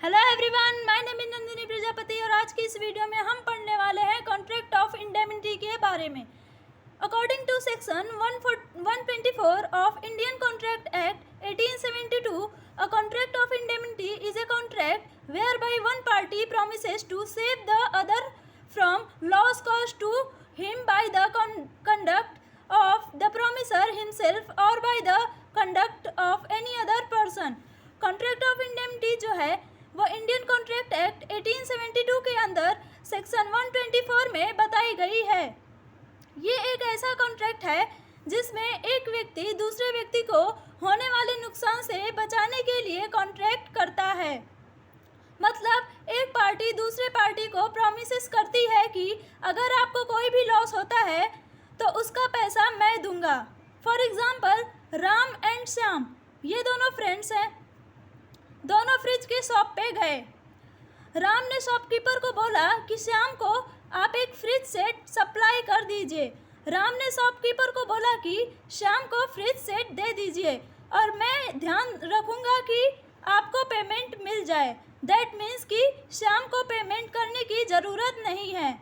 Hello everyone, my name is Nandini Prajapati और आज की इस वीडियो में हम पढ़ने वाले हैं कॉन्ट्रैक्ट ऑफ इंडेमनिटी के बारे में। According to section 124 of Indian contract act 1872, a contract of indemnity is a contract whereby one party promises to save the other from loss caused to him by the conduct of the promisor himself or by the conduct of any other person। Contract of indemnity जो है वो Indian contract act 1872 के अंदर section 124 में बताई गई है। ये एक ऐसा कॉन्ट्रैक्ट है जिसमें एक व्यक्ति दूसरे व्यक्ति को होने वाले नुकसान से बचाने के लिए कॉन्ट्रैक्ट करता है। मतलब एक पार्टी दूसरे पार्टी को प्रॉमिसेस करती है कि अगर आपको कोई भी लॉस होता है तो उसका पैसा मैं दूंगा। For example, Ram and Shyam ये दोनों फ्रेंड्स हैं। दोनों फ्रिज के शॉप पे गए। राम ने शॉपकीपर को बोला कि श्याम को आप एक फ्रिज सेट सप्लाई कर दीजिए। राम ने शॉपकीपर को बोला कि श्याम को फ्रिज सेट दे दीजिए और मैं ध्यान रखूँगा कि आपको पेमेंट मिल जाए। दैट मीन्स कि श्याम को पेमेंट करने की ज़रूरत नहीं है।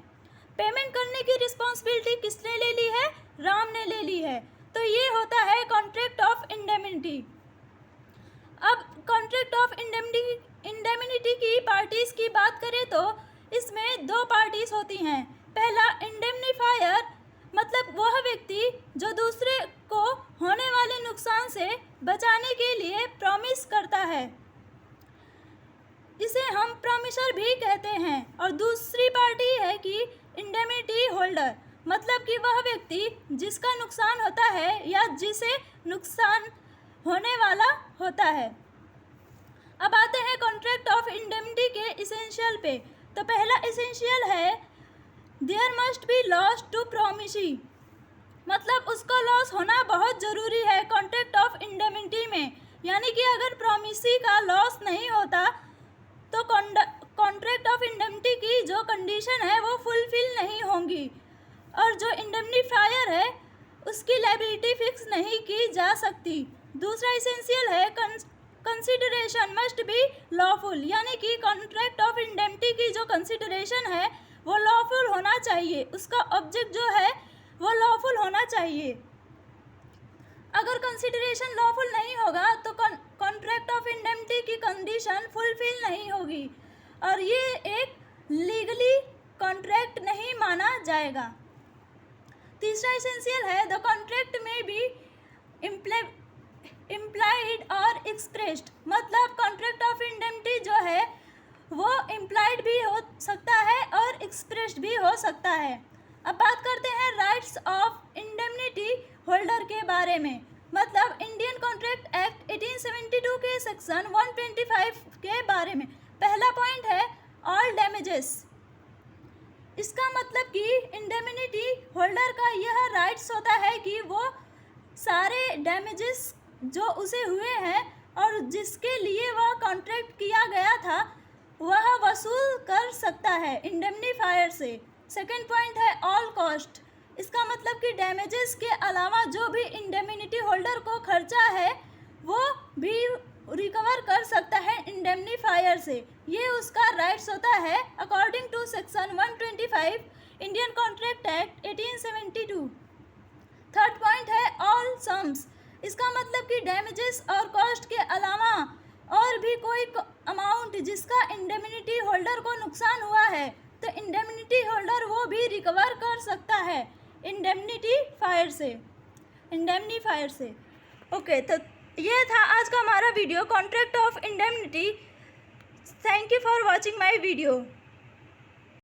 पेमेंट करने की रिस्पॉन्सिबिलिटी किसने ले ली है? राम ने ले ली है। तो ये होता है कॉन्ट्रैक्ट ऑफ इंडेमनिटी। अब कॉन्ट्रैक्ट ऑफ इंडेमनिटी की पार्टीज़ की बात करें तो इसमें दो पार्टीज़ होती हैं। पहला, इंडेमनीफायर, मतलब वह व्यक्ति जो दूसरे को होने वाले नुकसान से बचाने के लिए प्रॉमिस करता है, इसे हम प्रॉमिसर भी कहते हैं। और दूसरी पार्टी है कि इंडेमनिटी होल्डर, मतलब कि वह व्यक्ति जिसका नुकसान होता है या जिसे नुकसान होने वाला होता है। अब आते हैं कॉन्ट्रैक्ट ऑफ इंडेमनिटी के इसेंशियल पे। तो पहला इसेंशियल है there must be loss to promisee, मतलब उसका लॉस होना बहुत ज़रूरी है कॉन्ट्रैक्ट ऑफ इंडेमनिटी में। यानी कि अगर प्रॉमिसी का लॉस नहीं होता तो कॉन्ट्रैक्ट ऑफ इंडेमनिटी की जो कंडीशन है वो फुलफिल नहीं होंगी और जो इंडेमनीफायर है उसकी लायबिलिटी फिक्स नहीं की जा सकती। दूसरा इसेंशियल है कंसिडरेशन मस्ट बी लॉफुल, यानी कि कॉन्ट्रैक्ट ऑफ इंडेमनिटी की जो कंसिडरेशन है वो लॉफुल होना चाहिए, उसका ऑब्जेक्ट जो है वो लॉफुल होना चाहिए। अगर कंसिडरेशन लॉफुल नहीं होगा तो कॉन्ट्रैक्ट ऑफ इंडेमनिटी की कंडीशन फुलफिल नहीं होगी और ये एक लीगली कॉन्ट्रैक्ट नहीं माना जाएगा। तीसरा इसेंशियल है द कॉन्ट्रैक्ट में भी इम्प्लाइड और एक्सप्रेस्ड, मतलब कॉन्ट्रैक्ट ऑफ इंडेमनिटी जो है वो इम्प्लाइड भी हो सकता है और एक्सप्रेस्ड भी हो सकता है। अब बात करते हैं राइट्स ऑफ इंडेमनिटी होल्डर के बारे में। मतलब इंडियन कॉन्ट्रैक्ट एक्ट 1872 के सेक्शन 125 के बारे में। पहला पॉइंट है ऑल डैमेजेस। इसका मतलब कि इंडेमनिटी होल्डर का यह राइट्स होता है कि वो सारे डैमेजेस जो उसे हुए हैं और जिसके लिए वह कॉन्ट्रैक्ट किया गया था वह वसूल कर सकता है इंडेमनीफायर से। सेकंड पॉइंट है ऑल कॉस्ट। इसका मतलब कि डैमेजेस के अलावा जो भी इंडेमनिटी होल्डर को खर्चा है वो भी रिकवर कर सकता है इंडेमनीफायर से। ये उसका राइट्स होता है according to section 125 Indian contract act 1872। Third point है ऑल सम्स। इसका मतलब कि डैमेजेस और कॉस्ट के अलावा और भी कोई अमाउंट जिसका इंडेमनिटी होल्डर को नुकसान हुआ है तो इंडेमनिटी होल्डर वो भी रिकवर कर सकता है इंडेमनीफायर से। ओके, तो ये था आज का हमारा video contract of indemnity. Thank you for watching my video.